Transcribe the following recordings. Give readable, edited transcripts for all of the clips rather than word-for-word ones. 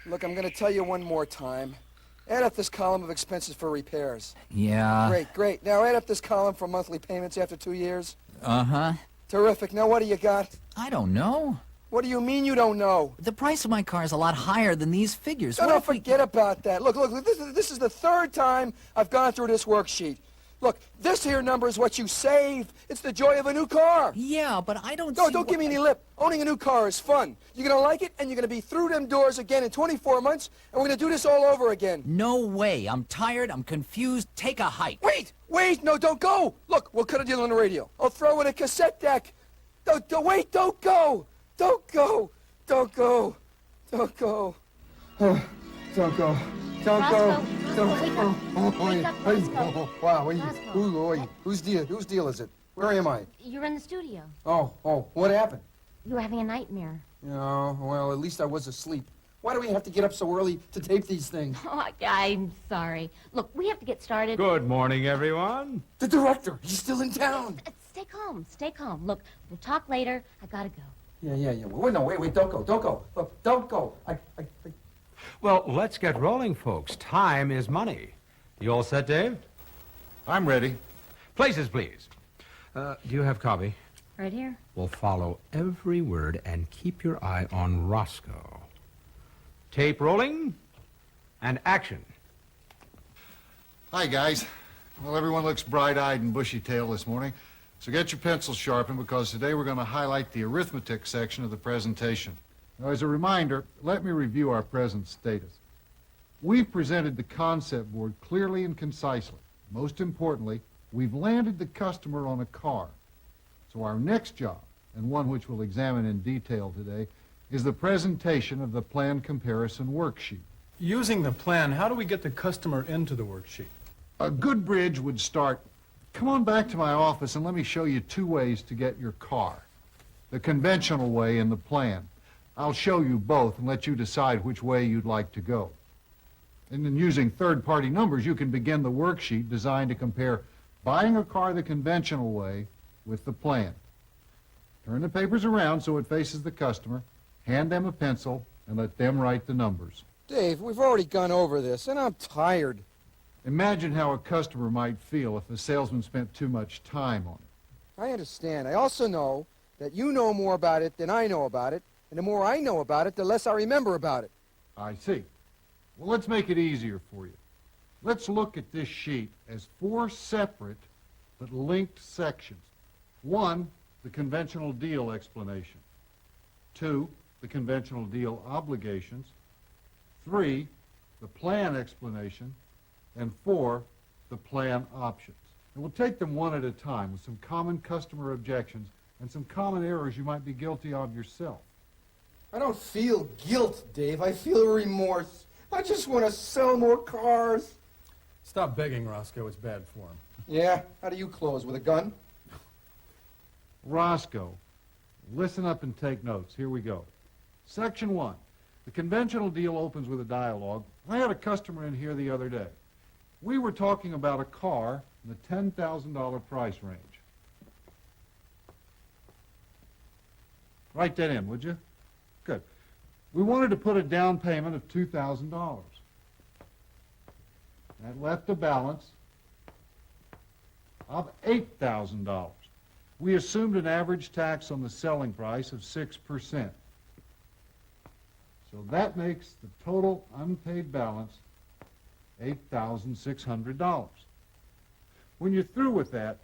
Look, I'm going to tell you one more time. Add up this column of expenses for repairs. Yeah. Great, great. Now add up this column for monthly payments after 2 years. Uh-huh. Terrific. Now what do you got? I don't know. What do you mean you don't know? The price of my car is a lot higher than these figures. No, What no, if we- forget about that. Look, this is the third time I've gone through this worksheet. Look, this here number is what you save. It's the joy of a new car. Yeah, but I don't No, see don't give me any lip. Owning a new car is fun. You're going to like it, and you're going to be through them doors again in 24 months, and we're going to do this all over again. No way. I'm tired. I'm confused. Take a hike. Wait, no, don't go. Look, we'll cut a deal on the radio. I'll throw in a cassette deck. Wait, don't go. Don't go. Don't go. Don't go. Don't go. Don't go. Wake up, Roscoe. Wow, Roscoe. whose deal is it? Where am I? You're in the studio. Oh, what happened? You were having a nightmare. Oh, well, at least I was asleep. Why do we have to get up so early to tape these things? Oh, I'm sorry. Look, we have to get started. Good morning, everyone. The director, he's still in town. Stay calm, stay calm. Look, we'll talk later. I gotta go. Yeah. Wait, don't go. Look, don't go. Well, let's get rolling, folks. Time is money. You all set, Dave? I'm ready. Places, please. Do you have copy? Right here. We'll follow every word and keep your eye on Roscoe. Tape rolling and action. Hi, guys. Well, everyone looks bright-eyed and bushy-tailed this morning, so get your pencils sharpened because today we're going to highlight the arithmetic section of the presentation. Now, as a reminder, let me review our present status. We've presented the concept board clearly and concisely. Most importantly, we've landed the customer on a car. So our next job, and one which we'll examine in detail today, is the presentation of the plan comparison worksheet. Using the plan, how do we get the customer into the worksheet? A good bridge would start, come on back to my office and let me show you 2 ways to get your car. The conventional way and the plan. I'll show you both and let you decide which way you'd like to go. And then using third-party numbers, you can begin the worksheet designed to compare buying a car the conventional way with the plan. Turn the papers around so it faces the customer, hand them a pencil, and let them write the numbers. Dave, we've already gone over this, and I'm tired. Imagine how a customer might feel if the salesman spent too much time on it. I understand. I also know that you know more about it than I know about it, and the more I know about it, the less I remember about it. I see. Well, let's make it easier for you. Let's look at this sheet as 4 separate but linked sections. 1, the conventional deal explanation. 2, the conventional deal obligations. 3, the plan explanation. And 4, the plan options. And we'll take them one at a time with some common customer objections and some common errors you might be guilty of yourself. I don't feel guilt, Dave. I feel remorse. I just want to sell more cars. Stop begging, Roscoe. It's bad form. Yeah? How do you close? With a gun? Roscoe, listen up and take notes. Here we go. Section 1. The conventional deal opens with a dialogue. I had a customer in here the other day. We were talking about a car in the $10,000 price range. Write that in, would you? Good. We wanted to put a down payment of $2,000. That left a balance of $8,000. We assumed an average tax on the selling price of 6%. So that makes the total unpaid balance $8,600. When you're through with that,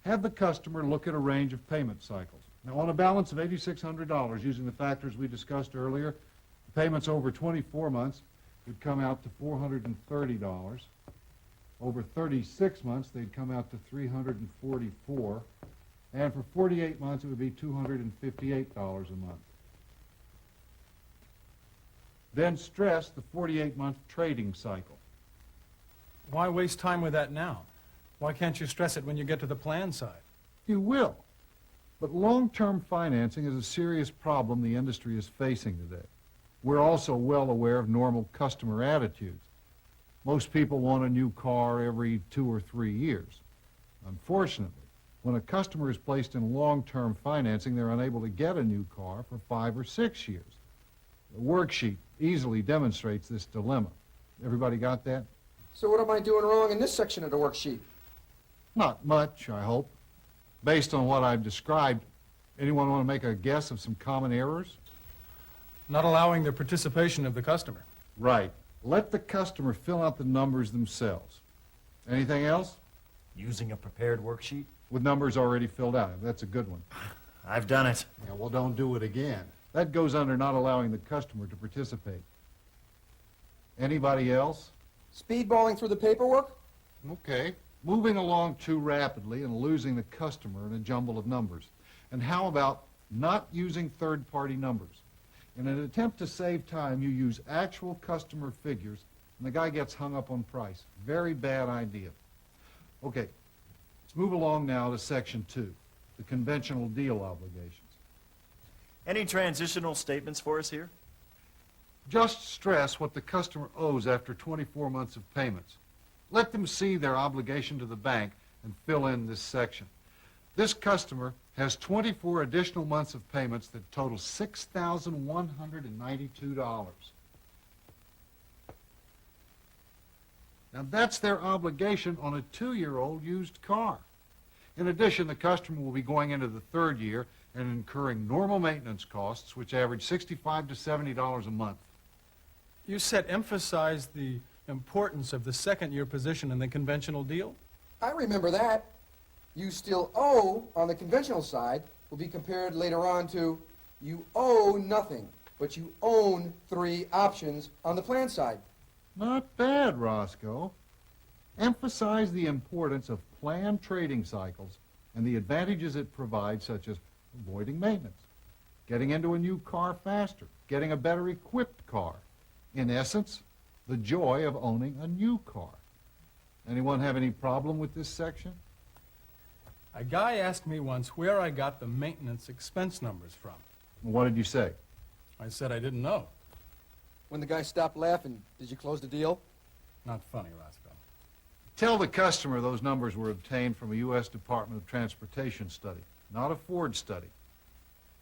have the customer look at a range of payment cycles. Now, on a balance of $8,600, using the factors we discussed earlier, the payments over 24 months would come out to $430. Over 36 months, they'd come out to $344. And for 48 months, it would be $258 a month. Then stress the 48-month trading cycle. Why waste time with that now? Why can't you stress it when you get to the plan side? You will. But long-term financing is a serious problem the industry is facing today. We're also well aware of normal customer attitudes. Most people want a new car every 2 or 3 years. Unfortunately, when a customer is placed in long-term financing, they're unable to get a new car for 5 or 6 years. The worksheet easily demonstrates this dilemma. Everybody got that? So what am I doing wrong in this section of the worksheet? Not much, I hope. Based on what I've described, anyone want to make a guess of some common errors? Not allowing the participation of the customer. Right. Let the customer fill out the numbers themselves. Anything else? Using a prepared worksheet? With numbers already filled out. That's a good one. I've done it. Yeah, well, don't do it again. That goes under not allowing the customer to participate. Anybody else? Speedballing through the paperwork? Okay. Moving along too rapidly and losing the customer in a jumble of numbers. And how about not using third-party numbers? In an attempt to save time, you use actual customer figures, and the guy gets hung up on price. Very bad idea. Okay, let's move along now to Section 2, the conventional deal obligations. Any transitional statements for us here? Just stress what the customer owes after 24 months of payments. Let them see their obligation to the bank and fill in this section. This customer has 24 additional months of payments that total $6,192. Now that's their obligation on a 2-year-old used car. In addition, the customer will be going into the 3rd year and incurring normal maintenance costs, which average $65 to $70 a month. You said emphasize the importance of the second-year position in the conventional deal? I remember that. You still owe on the conventional side will be compared later on to you owe nothing, but you own 3 options on the plan side. Not bad, Roscoe. Emphasize the importance of planned trading cycles and the advantages it provides, such as avoiding maintenance, getting into a new car faster, getting a better equipped car. In essence, the joy of owning a new car. Anyone have any problem with this section? A guy asked me once where I got the maintenance expense numbers from. What did you say? I said I didn't know. When the guy stopped laughing, did you close the deal? Not funny, Roscoe. Tell the customer those numbers were obtained from a U.S. Department of Transportation study, not a Ford study.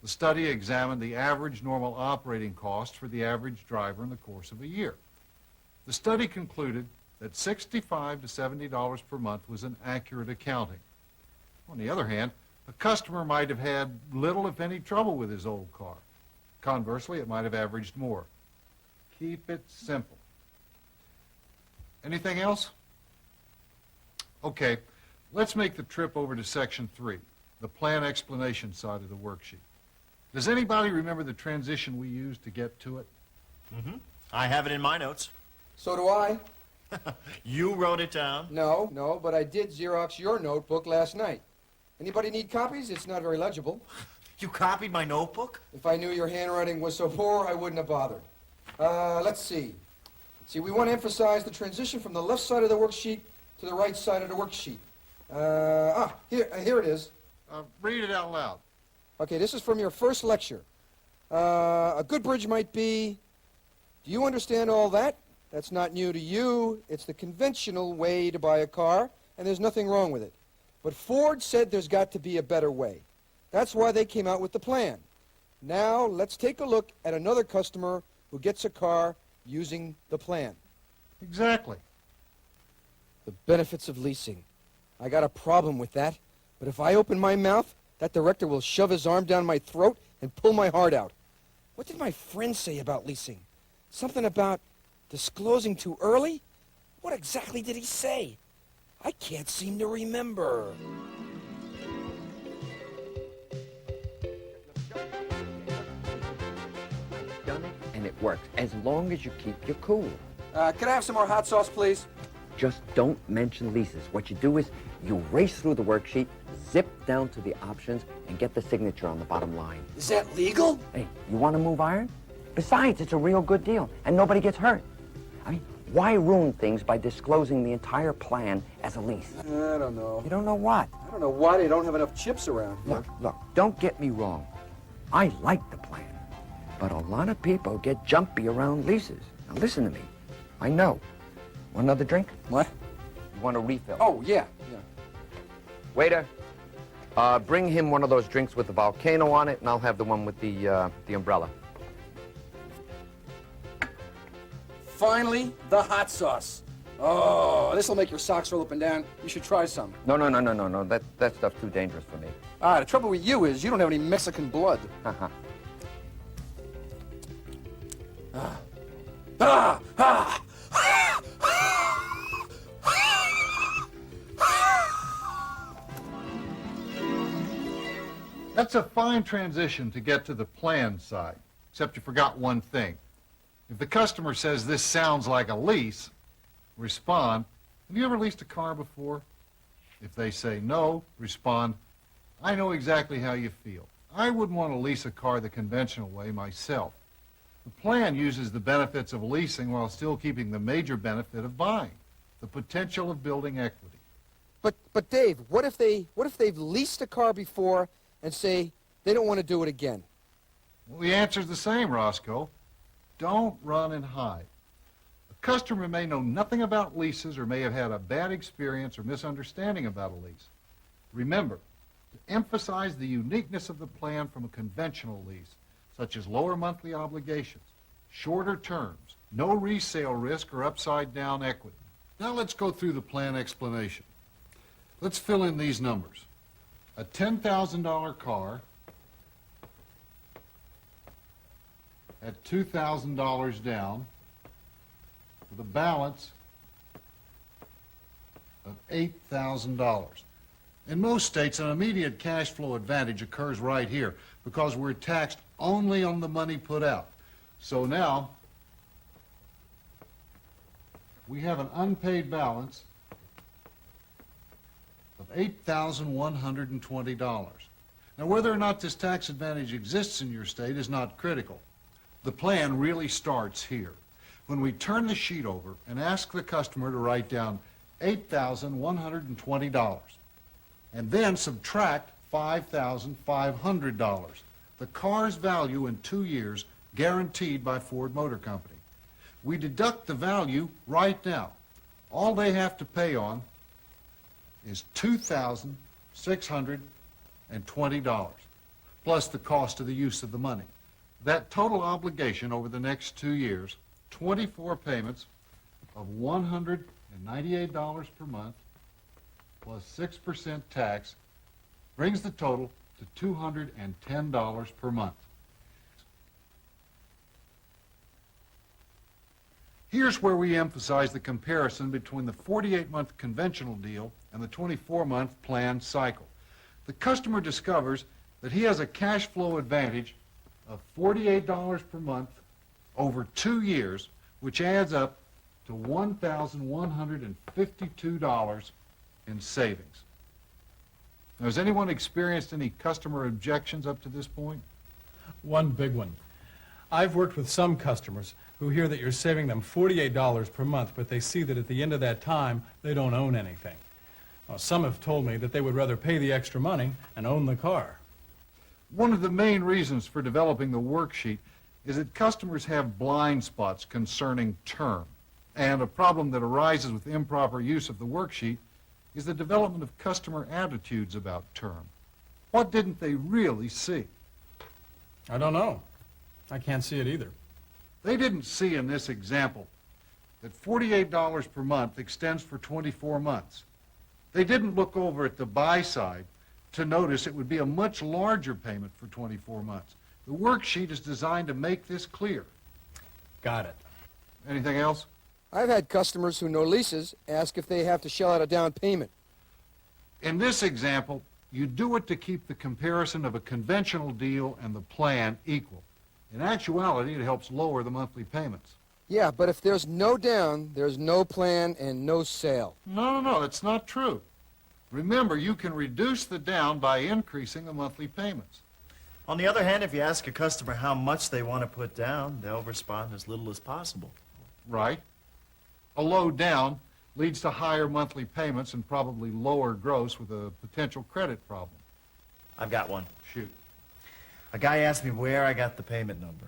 The study examined the average normal operating cost for the average driver in the course of a year. The study concluded that $65 to $70 per month was an accurate accounting. On the other hand, a customer might have had little, if any, trouble with his old car. Conversely, it might have averaged more. Keep it simple. Anything else? Okay, let's make the trip over to Section 3, the plan explanation side of the worksheet. Does anybody remember the transition we used to get to it? Mm-hmm. I have it in my notes. So do I. You wrote it down? No, but I did Xerox your notebook last night. Anybody need copies? It's not very legible. You copied my notebook? If I knew your handwriting was so poor, I wouldn't have bothered. Let's see. We want to emphasize the transition from the left side of the worksheet to the right side of the worksheet. Here it is. Read it out loud. Okay, this is from your first lecture. A good bridge might be, do you understand all that? That's not new to you. It's the conventional way to buy a car, and there's nothing wrong with it. But Ford said there's got to be a better way. That's why they came out with the plan. Now, let's take a look at another customer who gets a car using the plan. Exactly. The benefits of leasing. I got a problem with that, but if I open my mouth, that director will shove his arm down my throat and pull my heart out. What did my friend say about leasing? Something about disclosing too early? What exactly did he say? I can't seem to remember. Done it, and it works, as long as you keep your cool. Can I have some more hot sauce, please? Just don't mention leases. What you do is you race through the worksheet, zip down to the options, and get the signature on the bottom line. Is that legal? Hey, you want to move iron? Besides, it's a real good deal, and nobody gets hurt. I mean, why ruin things by disclosing the entire plan as a lease? I don't know. You don't know what? I don't know why they don't have enough chips around here. Look, don't get me wrong. I like the plan, but a lot of people get jumpy around leases. Now listen to me. I know. Want another drink? What? You want a refill? Oh, yeah. Waiter, bring him one of those drinks with the volcano on it, and I'll have the one with the umbrella. finally, the hot sauce. Oh, this will make your socks roll up and down. You should try some. No. That stuff's too dangerous for me. The trouble with you is you don't have any Mexican blood. Haha. That's a fine transition to get to the plan side, except you forgot one thing. If the customer says this sounds like a lease, respond, have you ever leased a car before? If they say no, respond, I know exactly how you feel. I wouldn't want to lease a car the conventional way myself. The plan uses the benefits of leasing while still keeping the major benefit of buying, the potential of building equity. But Dave, what if they've leased a car before and say they don't want to do it again? Well, the answer's the same, Roscoe. Don't run and hide. A customer may know nothing about leases or may have had a bad experience or misunderstanding about a lease. Remember, to emphasize the uniqueness of the plan from a conventional lease, such as lower monthly obligations, shorter terms, no resale risk or upside-down equity. Now let's go through the plan explanation. Let's fill in these numbers. A $10,000 car at $2,000 down with a balance of $8,000. In most states, an immediate cash flow advantage occurs right here because we're taxed only on the money put out. So now we have an unpaid balance of $8,120. Now, whether or not this tax advantage exists in your state is not critical. The plan really starts here. When we turn the sheet over and ask the customer to write down $8,120 and then subtract $5,500, the car's value in 2 years guaranteed by Ford Motor Company. We deduct the value right now. All they have to pay on is $2,620, plus the cost of the use of the money. That total obligation over the next 2 years, 24 payments of $198 per month, plus 6% tax, brings the total to $210 per month. Here's where we emphasize the comparison between the 48-month conventional deal and the 24-month planned cycle. The customer discovers that he has a cash flow advantage of $48 per month over 2 years, which adds up to $1,152 in savings. Now, has anyone experienced any customer objections up to this point? One big one. I've worked with some customers who hear that you're saving them $48 per month, but they see that at the end of that time, they don't own anything. Well, some have told me that they would rather pay the extra money and own the car. One of the main reasons for developing the worksheet is that customers have blind spots concerning term. And a problem that arises with improper use of the worksheet is the development of customer attitudes about term. What didn't they really see? I don't know. I can't see it either. They didn't see in this example that $48 per month extends for 24 months. They didn't look over at the buy side to notice it would be a much larger payment for 24 months. The worksheet is designed to make this clear. Got it. Anything else? I've had customers who know leases ask if they have to shell out a down payment. In this example, you do it to keep the comparison of a conventional deal and the plan equal. In actuality, it helps lower the monthly payments. Yeah, but if there's no down, there's no plan and no sale. No, that's not true. Remember, you can reduce the down by increasing the monthly payments. On the other hand, if you ask a customer how much they want to put down, they'll respond as little as possible. Right. A low down leads to higher monthly payments and probably lower gross with a potential credit problem. I've got one. Shoot. A guy asked me where I got the payment number.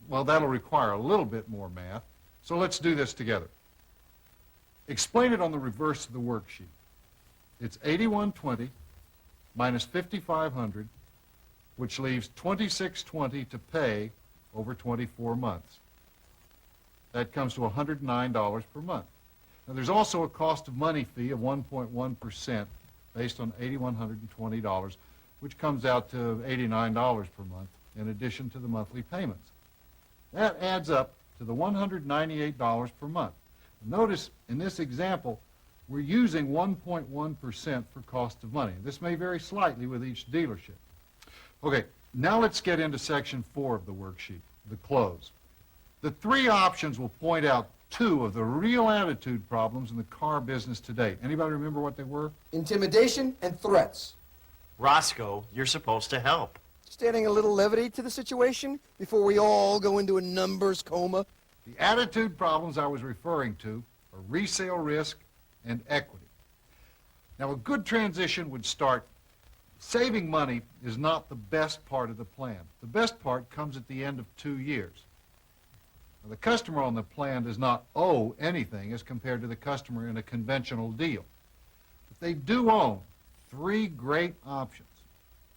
Well, that'll require a little bit more math, so let's do this together. Explain it on the reverse of the worksheet. It's 8120 minus 5500, which leaves 2620 to pay over 24 months. That comes to $109 per month. Now, there's also a cost of money fee of 1.1% based on $8,120, which comes out to $89 per month, in addition to the monthly payments. That adds up to the $198 per month. Notice in this example, we're using 1.1% for cost of money. This may vary slightly with each dealership. Okay, now let's get into section 4 of the worksheet, the close. The three options will point out two of the real attitude problems in the car business today. Anybody remember what they were? Intimidation and threats. Roscoe, you're supposed to help. Standing a little levity to the situation before we all go into a numbers coma. The attitude problems I was referring to are resale risk and equity. Now, a good transition would start. Saving money is not the best part of the plan. The best part comes at the end of 2 years. Now, the customer on the plan does not owe anything as compared to the customer in a conventional deal. But they do own three great options,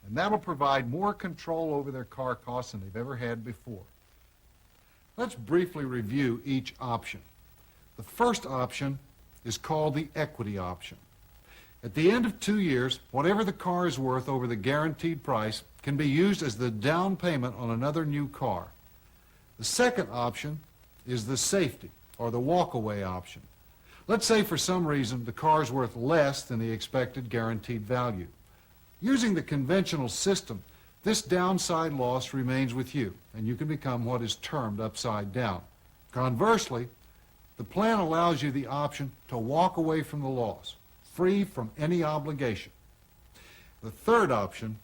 and that'll provide more control over their car costs than they've ever had before. Let's briefly review each option. The first option is called the equity option. At the end of 2 years, whatever the car is worth over the guaranteed price can be used as the down payment on another new car. The second option is the safety, or the walkaway option. Let's say for some reason the car is worth less than the expected guaranteed value. Using the conventional system, this downside loss remains with you, and you can become what is termed upside down. Conversely, the plan allows you the option to walk away from the loss, free from any obligation. The third option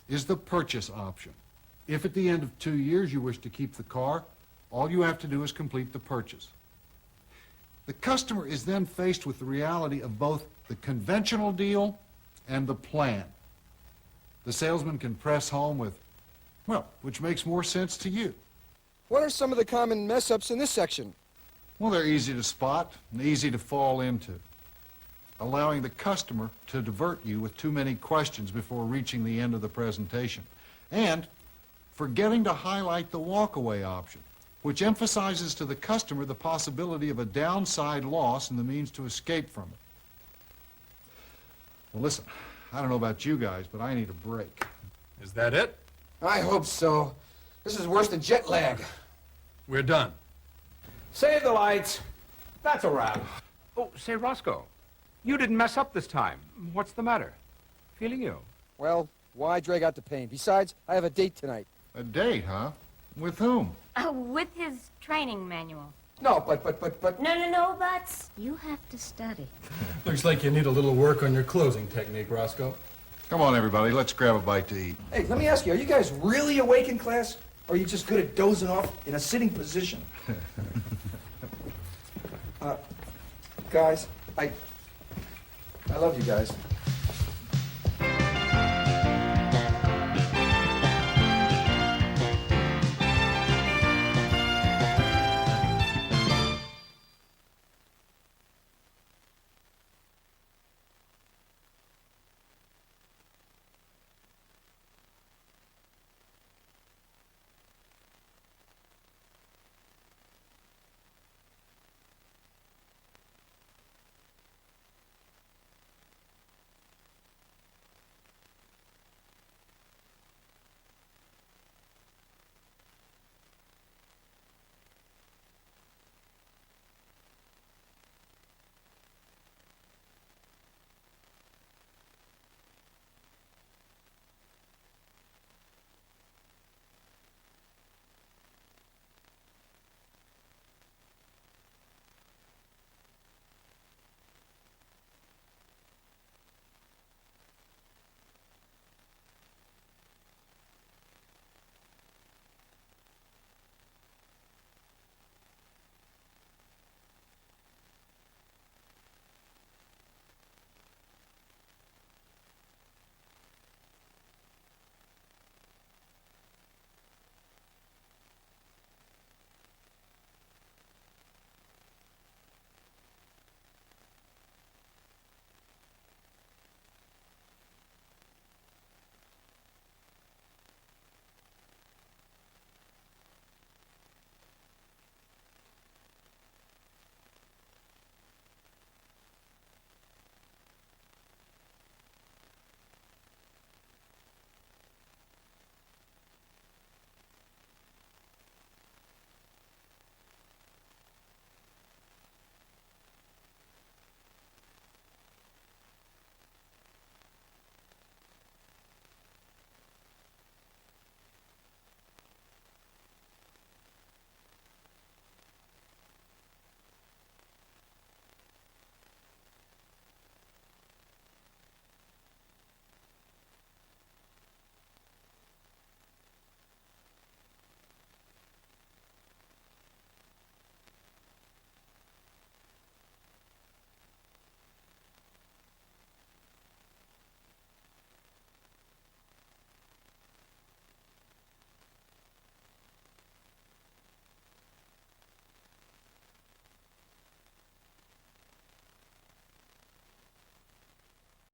is the purchase option. If at the end of 2 years you wish to keep the car, all you have to do is complete the purchase. The customer is then faced with the reality of both the conventional deal and the plan. The salesman can press home with, well, which makes more sense to you? What are some of the common mess-ups in this section? Well, they're easy to spot and easy to fall into. Allowing the customer to divert you with too many questions before reaching the end of the presentation. And forgetting to highlight the walkaway option, which emphasizes to the customer the possibility of a downside loss and the means to escape from it. Well, listen, I don't know about you guys, but I need a break. Is that it? I hope so. This is worse than jet lag. We're done. Save the lights. That's a wrap. Oh, say, Roscoe, you didn't mess up this time. What's the matter? Feeling ill? Well, why drag out the pain? Besides, I have a date tonight. A date, huh? With whom? With his training manual. No, but... No buts. You have to study. Looks like you need a little work on your closing technique, Roscoe. Come on, everybody, let's grab a bite to eat. Hey, let me ask you, are you guys really awake in class? Or are you just good at dozing off in a sitting position? Guys, I love you guys.